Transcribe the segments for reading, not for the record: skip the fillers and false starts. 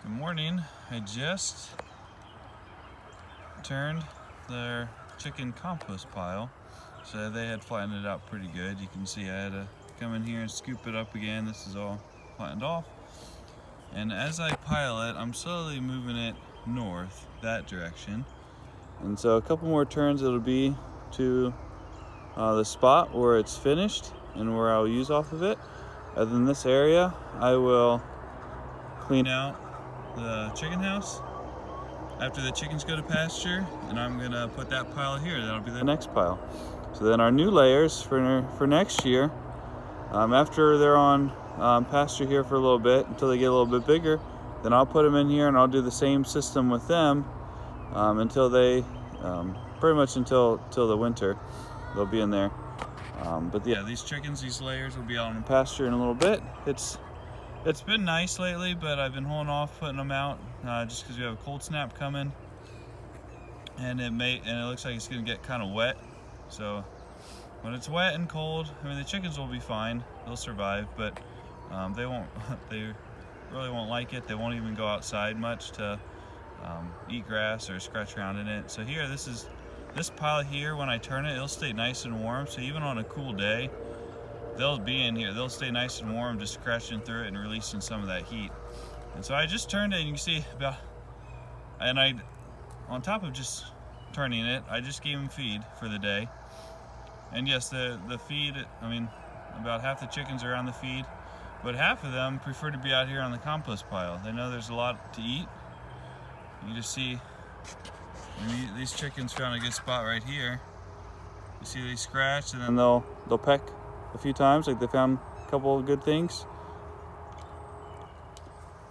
Good morning. I just turned their chicken compost pile, so they had flattened it out pretty good. You can see I had to come in here and scoop it up again. This is all flattened off, and as I pile it, I'm slowly moving it north, that direction. And so a couple more turns it'll be to the spot where it's finished and where I'll use off of it. And then this area I will clean out the chicken house after the chickens go to pasture, and I'm gonna put that pile here. That'll be the next pile. So then our new layers for next year, after they're on pasture here for a little bit until they get a little bit bigger, then I'll put them in here and I'll do the same system with them until they pretty much until the winter they'll be in there. But yeah, these chickens, these layers will be out on pasture in a little bit. It's been nice lately, but I've been holding off putting them out just because we have a cold snap coming, and it looks like it's gonna get kind of wet. So when it's wet and cold, I mean, the chickens will be fine; they'll survive, but they won't. They really won't like it. They won't even go outside much to eat grass or scratch around in it. So here, this pile here, when I turn it, it'll stay nice and warm. So even on a cool day, they'll be in here. They'll stay nice and warm, just scratching through it and releasing some of that heat. And so I just turned it, and you can see on top of just turning it, I just gave them feed for the day. And yes, the feed, I mean, about half the chickens are on the feed, but half of them prefer to be out here on the compost pile. They know there's a lot to eat. You just see, these chickens found a good spot right here. You see they scratch, and then they'll peck a few times, like they found a couple of good things.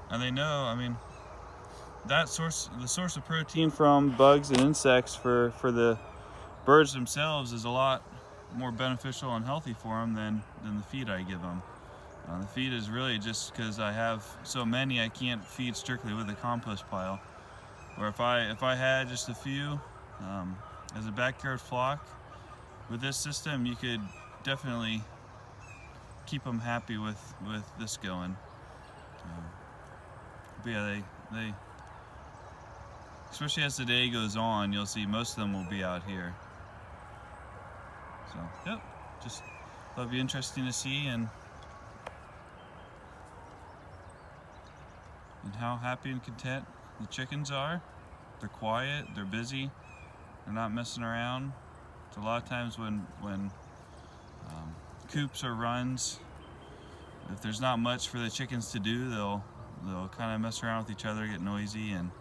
And they know, I mean, the source of protein from bugs and insects for the birds themselves is a lot more beneficial and healthy for them than the feed I give them. The feed is really just because I have so many, I can't feed strictly with a compost pile. Or if I had just a few as a backyard flock, with this system you could definitely keep them happy with this going. But yeah, they especially as the day goes on, you'll see most of them will be out here. So yep, just that'll be interesting to see, and how happy and content the chickens are. They're quiet, they're busy, they're not messing around. So a lot of times when coops or runs, if there's not much for the chickens to do, they'll kind of mess around with each other, get noisy, and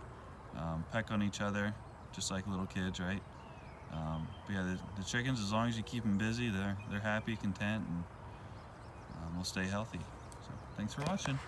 peck on each other, just like little kids, right? But yeah, the chickens, as long as you keep them busy, they're happy, content, and will stay healthy. So thanks for watching.